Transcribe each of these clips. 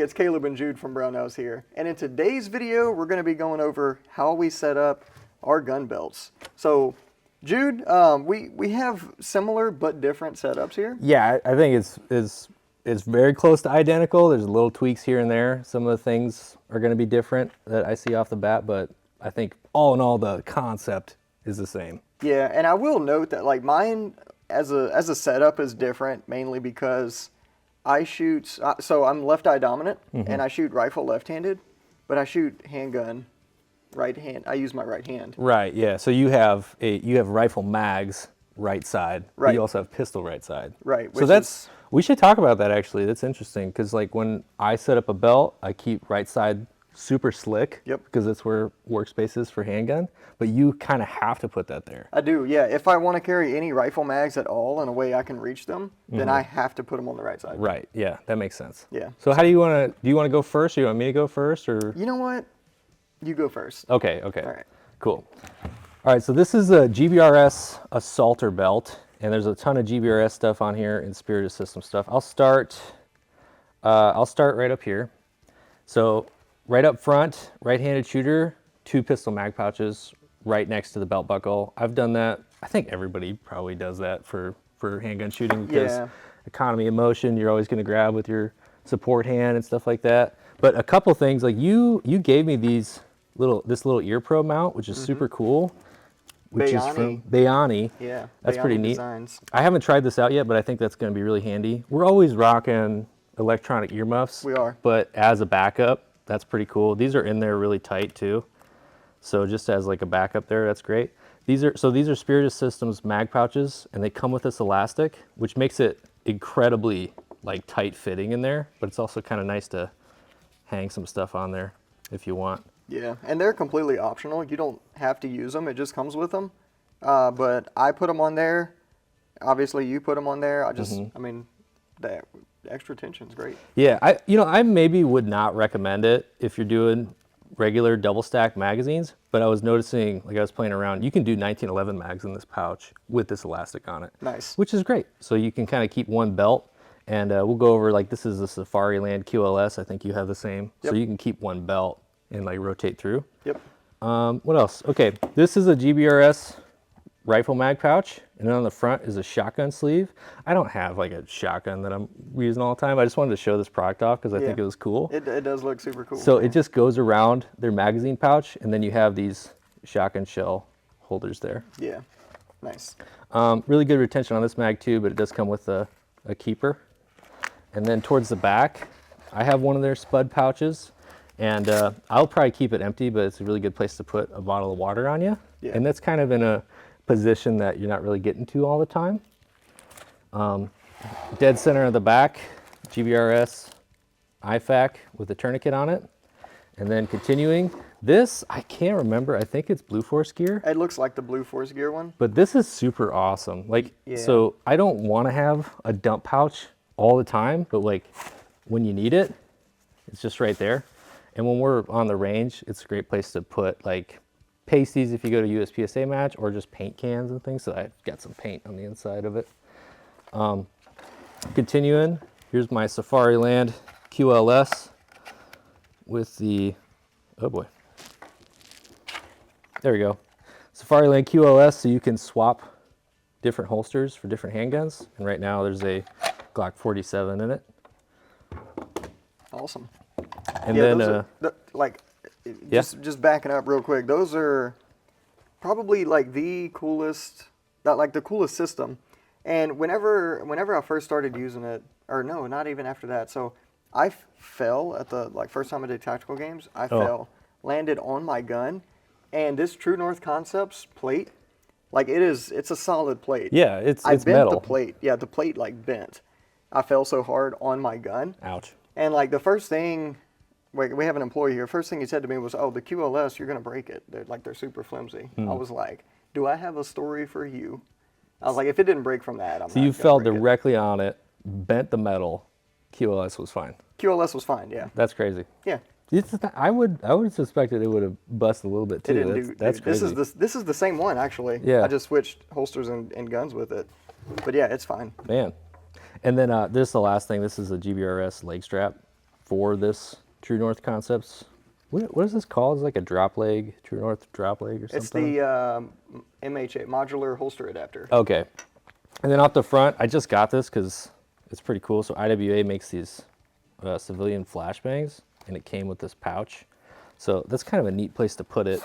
it's Caleb and Jude from Brownells here. And in today's video, we're going to be going over how we set up our gun belts. So, Jude, we have similar but different setups here. Yeah, I think it's very close to identical. There's little tweaks here and there. Some of the things are going to be different that I see off the bat, but I think all in all, the concept is the same. Yeah, and I will note that like mine as a setup is different, mainly because I shoot, so I'm left eye dominant, and I shoot rifle left-handed, but I shoot handgun right hand. I use my right hand. Right, yeah. So you have rifle mags right side. Right. But you also have pistol right side. Right. So we should talk about that actually. That's interesting because like when I set up a belt, I keep right side super slick. Yep. Because that's where workspace is for handgun. But you kind of have to put that there. I do, yeah. If I want to carry any rifle mags at all in a way I can reach them, then I have to put them on the right side. Right. Yeah, that makes sense. Yeah. So how do you want to go first, or you want me to go first, or? You know what? You go first. Okay. Okay. All right. Cool. All right. So this is a GBRS Assaulter Belt, and there's a ton of GBRS stuff on here and Spiritus system stuff. I'll start right up here. So right up front, right-handed shooter, 2 pistol mag pouches right next to the belt buckle. I've done that. I think everybody probably does that for handgun shooting because economy of motion, you're always going to grab with your support hand and stuff like that. But a couple things, like you gave me this little ear probe mount, which is super cool. Which is from Bayani. Yeah, that's Bayani pretty neat. Designs. I haven't tried this out yet, but I think that's going to be really handy. We're always rocking electronic earmuffs. We are. But as a backup, that's pretty cool. These are in there really tight too. So just as like a backup there, that's great. These are Spiritus Systems mag pouches, and they come with this elastic, which makes it incredibly like tight fitting in there. But it's also kind of nice to hang some stuff on there if you want. Yeah, and they're completely optional. You don't have to use them. It just comes with them. But I put them on there. Obviously, you put them on there. I mean, the extra tension's great. Yeah, I maybe would not recommend it if you're doing regular double stack magazines, but I was noticing, like I was playing around, you can do 1911 mags in this pouch with this elastic on it. Nice. Which is great. So you can kind of keep one belt, and we'll go over, like this is the Safariland QLS. I think you have the same. Yep. So you can keep one belt and like rotate through. Yep. What else? Okay, this is a GBRS rifle mag pouch, and then on the front is a shotgun sleeve. I don't have like a shotgun that I'm using all the time. I just wanted to show this product off because I think it was cool. It does look super cool. So it just goes around their magazine pouch, and then you have these shotgun shell holders there. Yeah, nice. Really good retention on this mag too, but it does come with a keeper. And then towards the back, I have one of their SPUD pouches, and I'll probably keep it empty, but it's a really good place to put a bottle of water on you. Yeah. And that's kind of in a position that you're not really getting to all the time. Dead center of the back, GBRS IFAK with a tourniquet on it. And then continuing, this, I can't remember, I think it's Blue Force gear. It looks like the Blue Force gear one. But this is super awesome. Like, so I don't want to have a dump pouch all the time, but like when you need it, it's just right there. And when we're on the range, it's a great place to put like pasties if you go to USPSA match, or just paint cans and things. So I've got some paint on the inside of it. Continuing, here's my Safariland QLS with the, oh boy, there we go. Safariland QLS, so you can swap different holsters for different handguns. And right now there's a Glock 47 in it. Awesome. And then, just backing up real quick, those are probably like the coolest system. And whenever I first started using it, or no, not even after that. So I fell at the first time I did tactical games. I fell, landed on my gun, and this True North Concepts plate, like it's a solid plate. Yeah, it's bent metal. The plate. Yeah, the plate like bent. I fell so hard on my gun. Ouch. And like the first thing, we have an employee here. First thing he said to me was, "Oh, the QLS, you're gonna break it. They're super flimsy." I was like, "Do I have a story for you?" I was like, "If it didn't break from that, I'm not." So you fell directly on it, bent the metal. QLS was fine. QLS was fine. Yeah. That's crazy. Yeah. I would have suspected it would have busted a little bit too. It didn't That's crazy. This is the same one actually. Yeah. I just switched holsters and guns with it, but yeah, it's fine. Man. And then this is the last thing. This is a GBRS leg strap for this True North Concepts. What is this called? It's like a drop leg, True North drop leg or something? It's the MHA, modular holster adapter. Okay. And then off the front, I just got this because it's pretty cool. So IWA makes these civilian flashbangs, and it came with this pouch. So that's kind of a neat place to put it.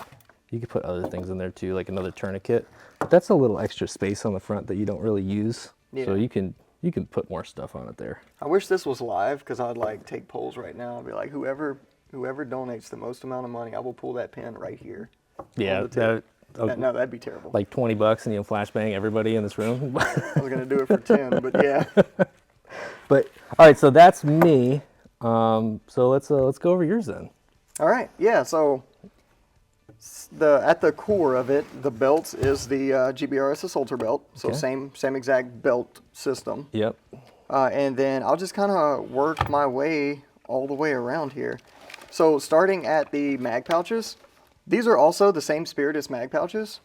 You could put other things in there too, like another tourniquet. But that's a little extra space on the front that you don't really use. Yeah. So you can put more stuff on it there. I wish this was live because I'd like take polls right now and be like, whoever donates the most amount of money, I will pull that pin right here. Yeah, No, that'd be terrible. like $20 and you'll flashbang everybody in this room. I was gonna do it for 10, but yeah. But all right, so that's me. So let's go over yours then. All right, yeah. So at the core of it, the belt is the GBRS Assaulter Belt. So Okay. same exact belt system. Yep. And then I'll just kind of work my way all the way around here. So starting at the mag pouches, these are also the same Spiritus mag pouches.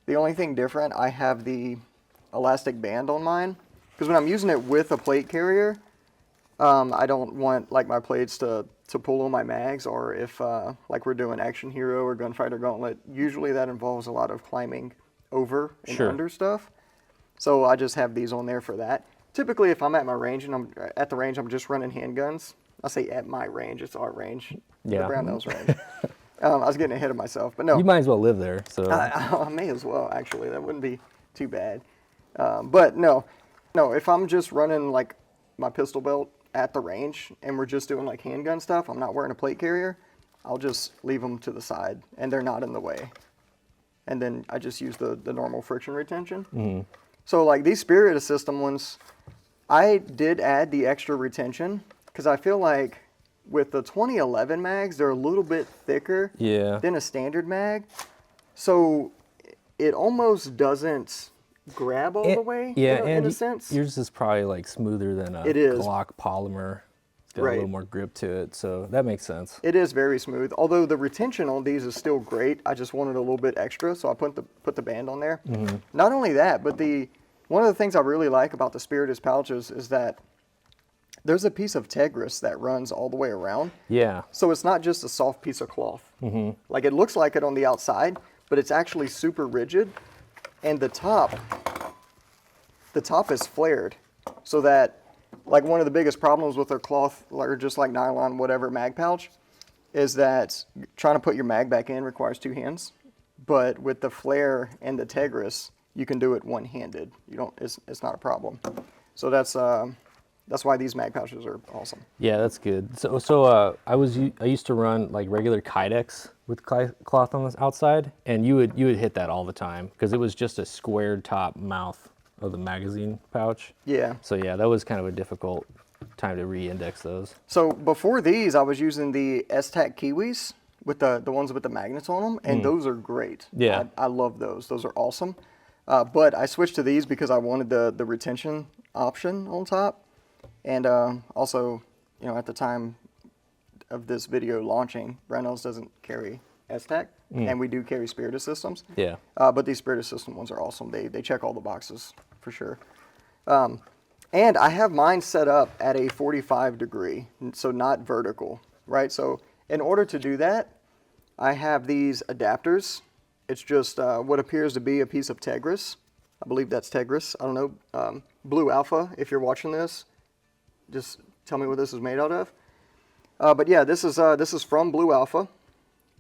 The only thing different, I have the elastic band on mine. Because when I'm using it with a plate carrier, I don't want like my plates to pull on my mags, or if like we're doing Action Hero or Gunfighter Gauntlet, usually that involves a lot of climbing over and under stuff. So I just have these on there for that. Typically, if I'm at my range and I'm at the range, I'm just running handguns. I say at my range, it's our range, the Brownells range. I was getting ahead of myself, but no. You might as well live there. So I may as well, actually. That wouldn't be too bad. But no, if I'm just running like my pistol belt at the range and we're just doing like handgun stuff, I'm not wearing a plate carrier, I'll just leave them to the side and they're not in the way. And then I just use the normal friction retention. Mm-hmm. So like these Spiritus system ones, I did add the extra retention because I feel like with the 2011 mags, they're a little bit thicker than a standard mag. So it almost doesn't grab all the way, in a sense. Yours is probably like smoother than a Glock polymer. It's got a little more grip to it, so that makes sense. It is very smooth, although the retention on these is still great. I just wanted a little bit extra, so I put the band on there. Mm-hmm. Not only that, but one of the things I really like about the Spiritus pouches is that there's a piece of Tegris that runs all the way around. Yeah. So it's not just a soft piece of cloth. Mm-hmm. Like it looks like it on the outside, but it's actually super rigid. And the top is flared. So that, like one of the biggest problems with a cloth, or just like nylon, whatever mag pouch, is that trying to put your mag back in requires two hands. But with the flare and the Tegris, you can do it one-handed. It's not a problem. So that's why these mag pouches are awesome. Yeah, that's good. So I used to run like regular Kydex with cloth on the outside, and you would hit that all the time because it was just a squared top mouth of the magazine pouch. Yeah. So yeah, that was kind of a difficult time to re-index those. So before these, I was using the STAC Kiwis with the ones with the magnets on them, and those are great. Yeah. I love those. Those are awesome. But I switched to these because I wanted the retention option on top. And also, at the time of this video launching, Brownells doesn't carry STAC, and we do carry Spiritus systems. Yeah. But these Spiritus system ones are awesome. They check all the boxes for sure. And I have mine set up at a 45 degree, so not vertical, right? So in order to do that, I have these adapters. It's just what appears to be a piece of Tegris. I believe that's Tegris. I don't know. Blue Alpha, if you're watching this, just tell me what this is made out of. But yeah, this is from Blue Alpha,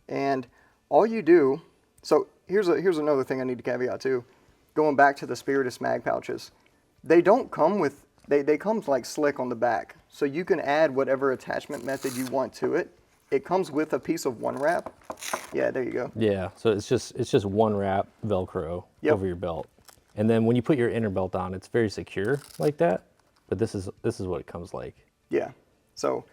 and all you do. So here's another thing I need to caveat too. Going back to the Spiritus mag pouches, they don't come with they come like slick on the back, so you can add whatever attachment method you want to it. It comes with a piece of one wrap. Yeah, there you go. Yeah, so it's just one wrap Velcro over your belt, and then when you put your inner belt on, it's very secure like that. But this is what it comes like. Yeah. So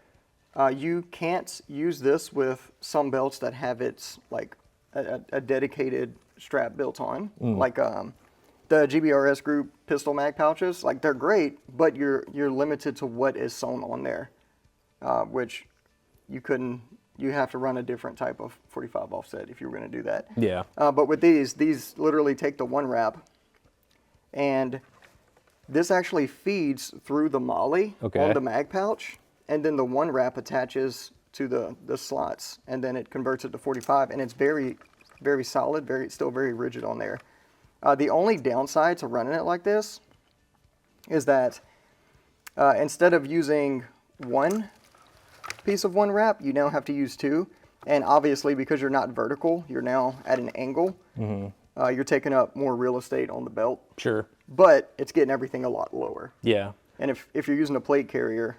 you can't use this with some belts that have its like a dedicated strap built on, like the GBRS group pistol mag pouches. Like they're great, but you're limited to what is sewn on there, which you have to run a different type of 45 offset if you were going to do that. Yeah. But with these literally take the one wrap, and this actually feeds through the molly on the mag pouch, and then the 1 wrap attaches to the slots, and then it converts it to 45, and it's very, very solid, still very rigid on there. The only downside to running it like this is that instead of using 1 piece of 1 wrap, you now have to use 2. And obviously, because you're not vertical, you're now at an angle. You're taking up more real estate on the belt. Sure. But it's getting everything a lot lower. Yeah. And if you're using a plate carrier,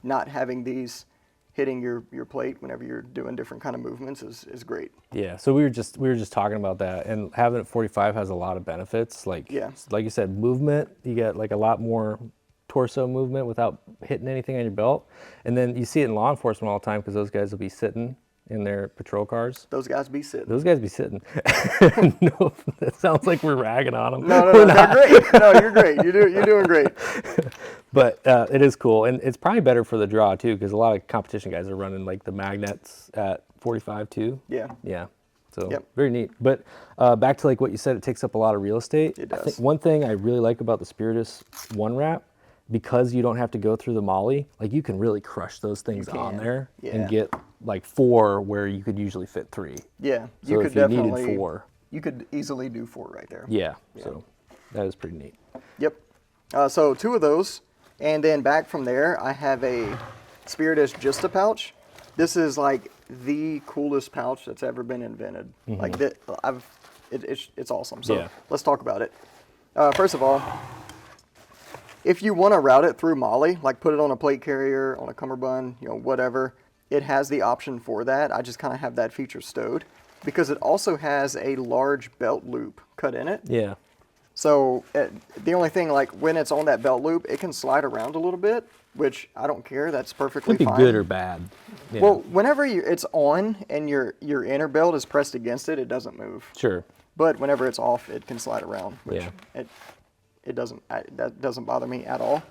not having these hitting your plate whenever you're doing different kind of movements is great. Yeah. So we were just talking about that, and having it 45 has a lot of benefits. Like you said, movement. You get like a lot more torso movement without hitting anything on your belt. And then you see it in law enforcement all the time because those guys will be sitting in their patrol cars. Those guys be sitting. Those guys be sitting. No, that sounds like we're ragging on them. No, they're great. No, you're great. You're doing great. But it is cool, and it's probably better for the draw too, because a lot of competition guys are running like the magnets at 45 too. Yeah. Yeah. So very neat. But back to like what you said, it takes up a lot of real estate. It does. I think one thing I really like about the Spiritus 1 wrap, because you don't have to go through the molly, like you can really crush those things on there and get like 4 where you could usually fit 3. Yeah, So you if could you definitely. needed 4. You could easily do 4 right there. Yeah. So that is pretty neat. Yep. So 2 of those, and then back from there, I have a Spiritus JSTA pouch. This is like the coolest pouch that's ever been invented. Like that, it's awesome. So let's talk about it. First of all, if you want to route it through molly, like put it on a plate carrier, on a cummerbund, whatever, it has the option for that. I just kind of have that feature stowed because it also has a large belt loop cut in it. Yeah. So the only thing, like when it's on that belt loop, it can slide around a little bit, which I don't care. That's perfectly Could be fine. good or bad. Yeah. Well, whenever it's on and your inner belt is pressed against it, it doesn't move. Sure. But whenever it's off, it can slide around, which that doesn't bother me at all.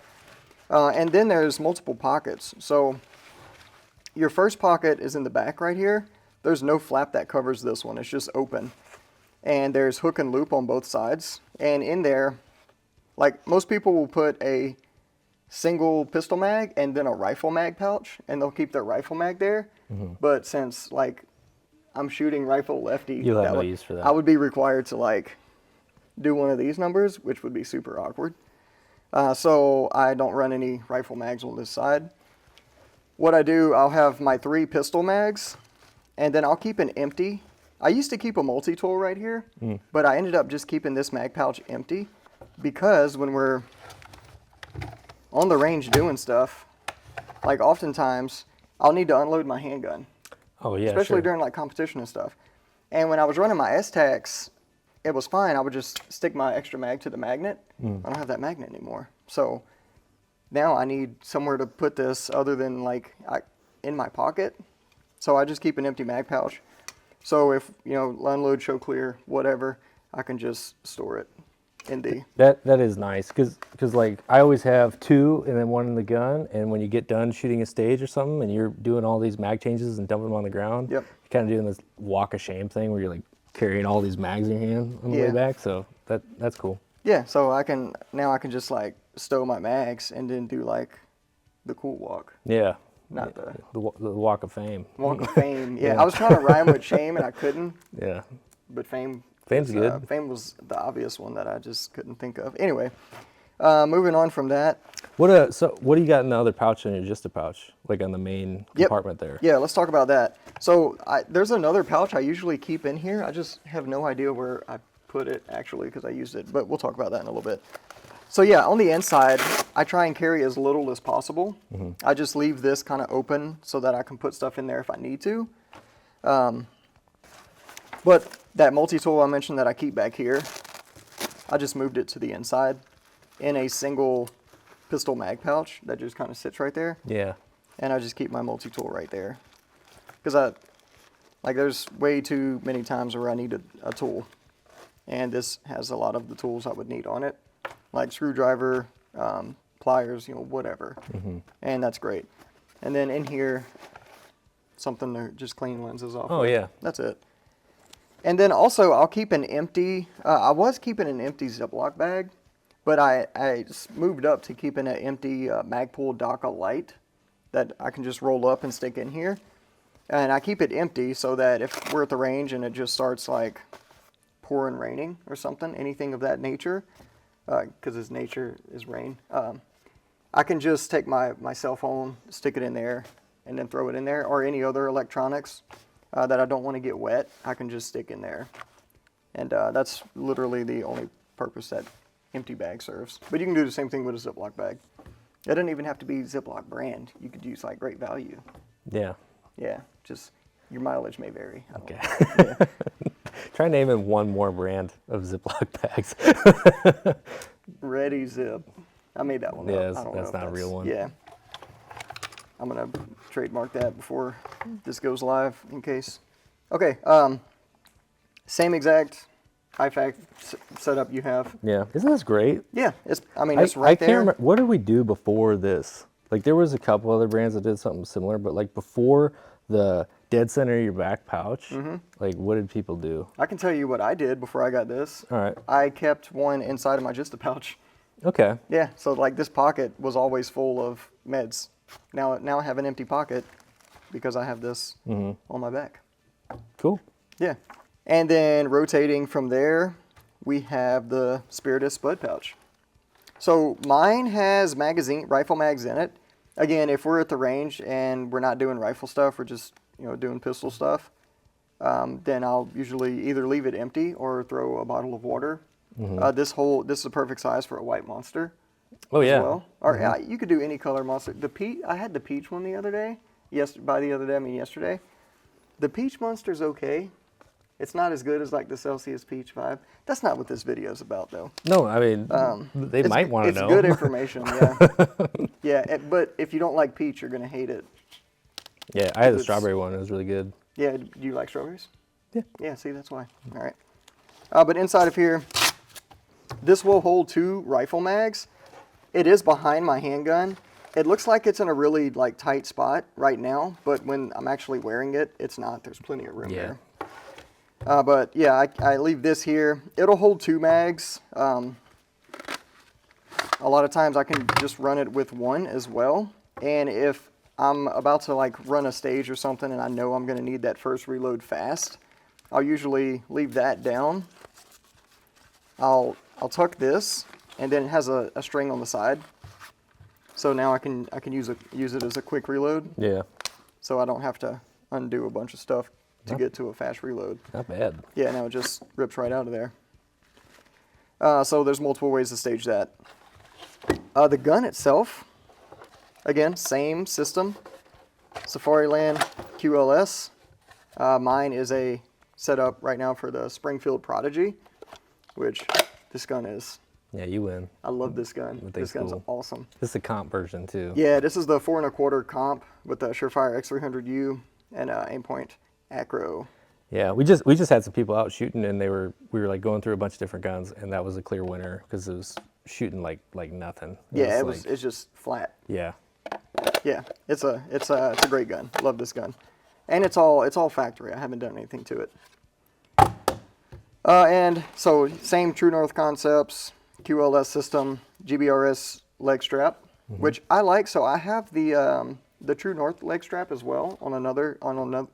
And then there's multiple pockets. So your first pocket is in the back right here. There's no flap that covers this one. It's just open. And there's hook and loop on both sides. And in there, like most people will put a single pistol mag and then a rifle mag pouch, and they'll keep their rifle mag there. But since like I'm shooting rifle lefty, you'll have no use for that. I would be required to like do one of these numbers, which would be super awkward. So I don't run any rifle mags on this side. What I do, I'll have my 3 pistol mags, and then I'll keep an empty. I used to keep a multi-tool right here, but I ended up just keeping this mag pouch empty because when we're on the range doing stuff, like oftentimes I'll need to unload my handgun. Oh yeah, especially sure. during like competition and stuff. And when I was running my S-Tacs, it was fine. I would just stick my extra mag to the magnet. I don't have that magnet anymore. So now I need somewhere to put this other than like in my pocket. So I just keep an empty mag pouch. So if, unload, show clear, whatever, I can just store it in the... That is nice because like I always have 2 and then 1 in the gun, and when you get done shooting a stage or something and you're doing all these mag changes and dumping them on the ground, you're kind of doing this walk of shame thing where you're like carrying all these mags in your hand on the way back. So that's cool. Yeah, so I can just like stow my mags and then do like the cool walk. Yeah. Not the walk of fame. Walk of fame. Yeah, I was trying to rhyme with shame and I couldn't. Yeah. But fame's good. Fame was the obvious one that I just couldn't think of. Anyway, moving on from that. So what do you got in the other pouch in your JSTA pouch, like on the main compartment there? Yeah, let's talk about that. So there's another pouch I usually keep in here. I just have no idea where I put it actually because I used it, but we'll talk about that in a little bit. So yeah, on the inside, I try and carry as little as possible. I just leave this kind of open so that I can put stuff in there if I need to. But that multi-tool I mentioned that I keep back here, I just moved it to the inside in a single pistol mag pouch that just kind of sits right there. Yeah. And I just keep my multi-tool right there. Because there's way too many times where I need a tool. And this has a lot of the tools I would need on it. Like screwdriver, pliers, whatever. And that's great. And then in here, something to just clean lenses off. Oh, yeah. That's it. And then also, I'll keep an empty, I was keeping an empty Ziploc bag, but I just moved up to keeping an empty Magpul DACA Lite that I can just roll up and stick in here. And I keep it empty so that if we're at the range and it just starts like pouring raining or something, anything of that nature, because its nature is rain, I can just take my cell phone, stick it in there, and then throw it in there, or any other electronics that I don't want to get wet, I can just stick in there. And that's literally the only purpose that empty bag serves. But you can do the same thing with a Ziploc bag. It doesn't even have to be Ziploc brand. You could use like Great Value. Yeah. Yeah, just your mileage may vary. I don't Okay. know. Try naming one more brand of Ziploc bags. Ready Zip. I made that one Yeah, up. I don't that's know if not a real one. Yeah. I'm going to trademark that before this goes live in case. Okay, same exact IFAK setup you have. Yeah. Isn't this great? Yeah, it's right I there. can't remember. What did we do before this? Like, there was a couple other brands that did something similar, but like before the dead center of your back pouch, like what did people do? I can tell you what I did before I got this. All right. I kept one inside of my JSTA pouch. Okay. Yeah, so like this pocket was always full of meds. Now I have an empty pocket because I have this on my back. Cool. Yeah. And then rotating from there, we have the Spiritus SPUD pouch. So mine has rifle mags in it. Again, if we're at the range and we're not doing rifle stuff, we're just doing pistol stuff, then I'll usually either leave it empty or throw a bottle of water. This is a perfect size for a white monster. Oh yeah. As well. Or you could do any color monster. I had the peach one the other day. Yesterday. The peach monster's okay. It's not as good as like the Celsius Peach vibe. That's not what this video is about, though. No, I mean, they might want to know. It's good information, yeah. Yeah, but if you don't like peach, you're going to hate it. Yeah, I had the strawberry one. It was really good. Yeah, do you like strawberries? Yeah. Yeah, see, that's why. All right. But inside of here, this will hold 2 rifle mags. It is behind my handgun. It looks like it's in a really like tight spot right now, but when I'm actually wearing it, it's not. There's plenty of room there. But yeah, I leave this here. It'll hold 2 mags. A lot of times I can just run it with 1 as well. And if I'm about to like run a stage or something and I know I'm going to need that first reload fast, I'll usually leave that down. I'll tuck this, and then it has a string on the side. So now I can use it as a quick reload. Yeah. So I don't have to undo a bunch of stuff to get to a fast reload. Not bad. Yeah, no, it just rips right out of there. So there's multiple ways to stage that. The gun itself, again, same system. Safariland QLS. Mine is a setup right now for the Springfield Prodigy, which this gun is. Yeah, you win. I love this gun. This gun's cool. awesome. This is the comp version too. Yeah, this is the 4 1/4 comp with the Surefire X300U and Aimpoint Acro. Yeah, we just had some people out shooting, and we were like going through a bunch of different guns, and that was a clear winner because it was shooting like nothing. It's just flat. Yeah. Yeah, it's a great gun. Love this gun, and it's all factory. I haven't done anything to it. And so same True North concepts, QLS system, GBRS leg strap, which I like. So I have the True North leg strap as well on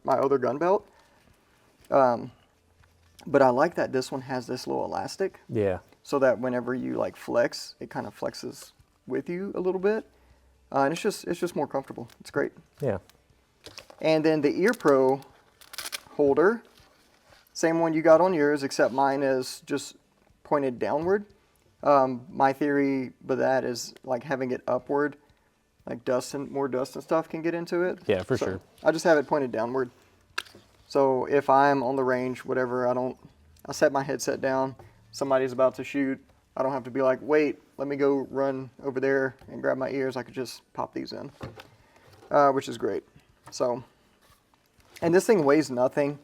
my other gun belt. But I like that this one has this little elastic. Yeah. So that whenever you like flex, it kind of flexes with you a little bit. And it's just more comfortable. It's great. Yeah. And then the Ear Pro holder, same one you got on yours, except mine is just pointed downward. My theory with that is like having it upward, like more dust and stuff can get into it. Yeah, for sure. I just have it pointed downward. So if I'm on the range, whatever, I set my headset down, somebody's about to shoot, I don't have to be like, wait, let me go run over there and grab my ears. I could just pop these in, which is great. So, and this thing weighs nothing.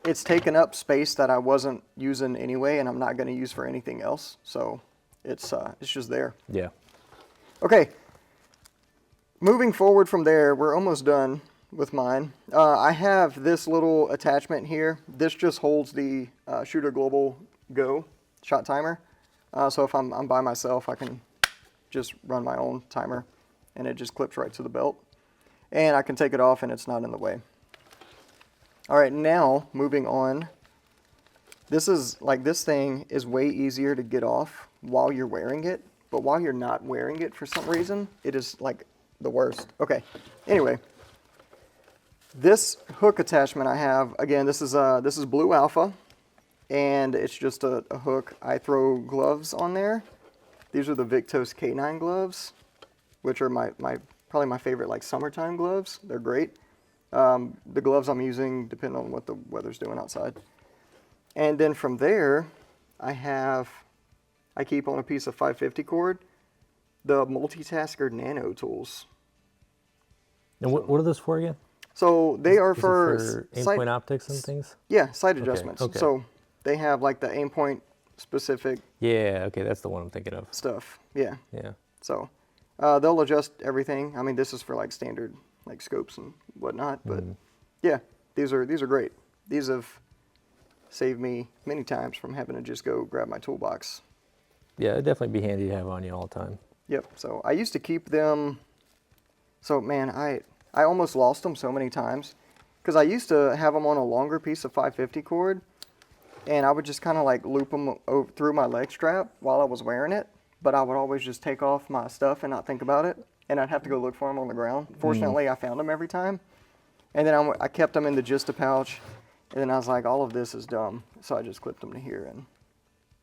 It's taken up space that I wasn't using anyway, and I'm not going to use for anything else. So it's just there. Yeah. Okay. Moving forward from there, we're almost done with mine. I have this little attachment here. This just holds the Shooter Global Go shot timer. So if I'm by myself, I can just run my own timer, and it just clips right to the belt. and I can take it off and it's not in the way. All right, now moving on. This thing is way easier to get off while you're wearing it, but while you're not wearing it for some reason, it is like the worst. Okay, anyway, this hook attachment I have, again, this is Blue Alpha, and it's just a hook. I throw gloves on there. These are the Victos K9 gloves, which are probably my favorite like summertime gloves. They're great. The gloves I'm using depend on what the weather's doing outside. And then from there, I keep on a piece of 550 cord, the Multitasker Nano tools. And what are those for again? So they are Is it for aim sight, point optics and things? Yeah, sight adjustments. Okay. So they have like the aim point specific Yeah, okay, that's the one I'm thinking of. stuff. Yeah. Yeah. So they'll adjust everything. I mean, this is for like standard like scopes and whatnot, but yeah, these are great. These have saved me many times from having to just go grab my toolbox. Yeah, it'd definitely be handy to have on you all the time. Yep. So I used to keep them. So man, I almost lost them so many times because I used to have them on a longer piece of 550 cord, and I would just kind of like loop them through my leg strap while I was wearing it. But I would always just take off my stuff and not think about it, and I'd have to go look for them on the ground. Fortunately, I found them every time, and then I kept them in the JSTA pouch, and then I was like, all of this is dumb, so I just clipped them to here, and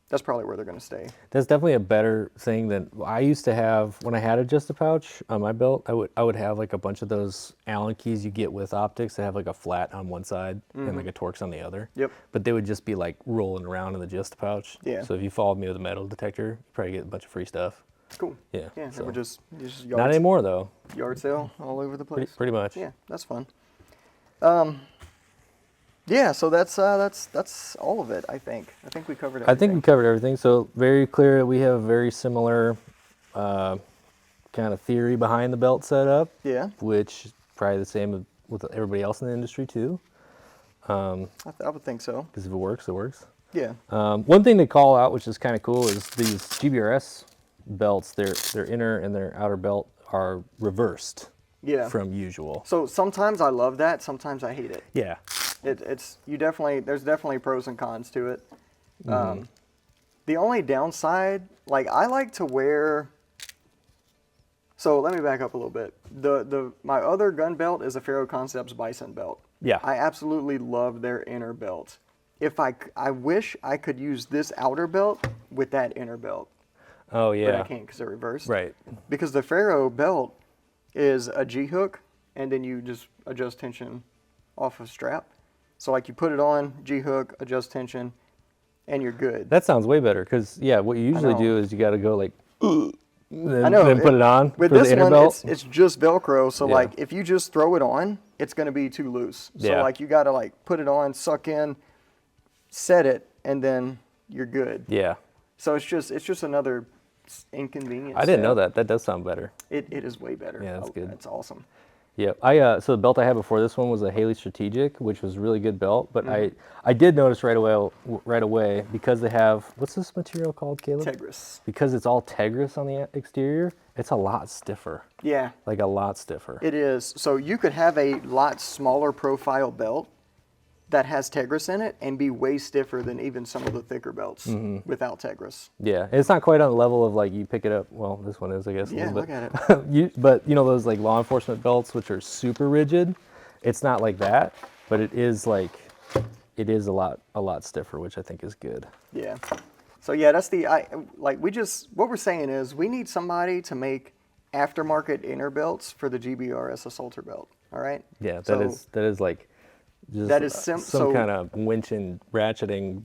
that's probably where they're going to stay. That's definitely a better thing than I used to have when I had a JSTA pouch on my belt. I would have like a bunch of those Allen keys you get with optics that have like a flat on one side and like a Torx on the other. Yep. But they would just be like rolling around in the JSTA pouch. Yeah. So if you followed me with a metal detector, you probably get a bunch of free stuff. Cool. Yeah. Yeah, they so. were just Not anymore though. yard sale all over the place. Pretty much. Yeah, that's fun. Yeah, so that's all of it. I think we covered everything. I think we covered everything. So very clear that we have a very similar kind of theory behind the belt setup. Yeah. Which probably the same with everybody else in the industry too. I would think so. Because if it works, it works. Yeah. One thing to call out, which is kind of cool, is these GBRS belts. Their inner and their outer belt are reversed. Yeah. From usual. So sometimes I love that. Sometimes I hate it. Yeah. There's definitely pros and cons to it. The only downside, like I like to wear. So let me back up a little bit. My other gun belt is a Faro Concepts Bison belt. Yeah. I absolutely love their inner belt. I wish I could use this outer belt with that inner belt. Oh yeah. But I can't because they're reversed. Right. Because the Faro belt is a G hook, and then you just adjust tension off a strap. So like you put it on, G hook, adjust tension, and you're good. That sounds way better because what you usually do is you got to go like, then put it on with for this the inner one, belt. it's just Velcro. So like if you just throw it on, it's going to be too loose. So like you got to like put it on, suck in, set it, and then you're good. Yeah. So it's just another inconvenience. I didn't know that. That does sound better. It is way better. Yeah, that's good. It's awesome. Yeah, so the belt I had before this one was a Haley Strategic, which was a really good belt. But I did notice right away because they have, what's this material called, Caleb? Tegris. Because it's all Tegris on the exterior, it's a lot stiffer. Yeah. Like a lot stiffer. It is. So you could have a lot smaller profile belt that has Tegris in it and be way stiffer than even some of the thicker belts without Tegris. Yeah, it's not quite on the level of like you pick it up. Well, this one is, I guess. Yeah, look at it. But you know those like law enforcement belts, which are super rigid. It's not like that, but it is a lot stiffer, which I think is good. Yeah. So yeah, that's what we're saying is we need somebody to make aftermarket inner belts for the GBRS Assaulter Belt. All right. Yeah, that is like. Just that is some kind of winch and ratcheting.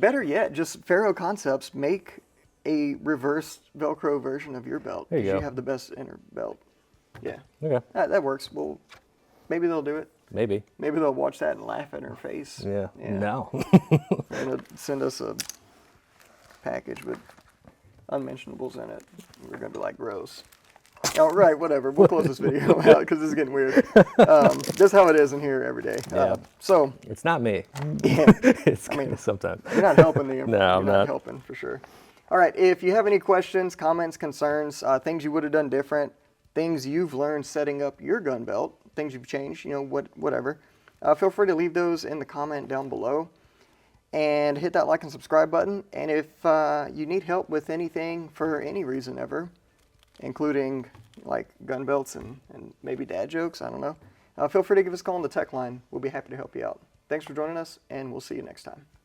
Better yet, just Faro Concepts make a reverse Velcro version of your belt. There you go. You have the best inner belt. Yeah. Okay. That works. Well, maybe they'll do it. Maybe. Maybe they'll watch that and laugh in her face. Yeah. No. They're gonna send us a package with unmentionables in it. We're gonna be like, gross. Oh, right, whatever. We'll close this video out because this is getting weird. Just how it is in here every day. Yeah. So it's not me. Yeah. It's sometimes. You're not helping the No, I'm not helping for sure. All right, if you have any questions, comments, concerns, things you would have done different, things you've learned setting up your gun belt, things you've changed, you know, whatever. Feel free to leave those in the comment down below. And hit that like and subscribe button. And if you need help with anything for any reason ever, including like gun belts and maybe dad jokes, I don't know, feel free to give us a call on the tech line. We'll be happy to help you out. Thanks for joining us, and we'll see you next time.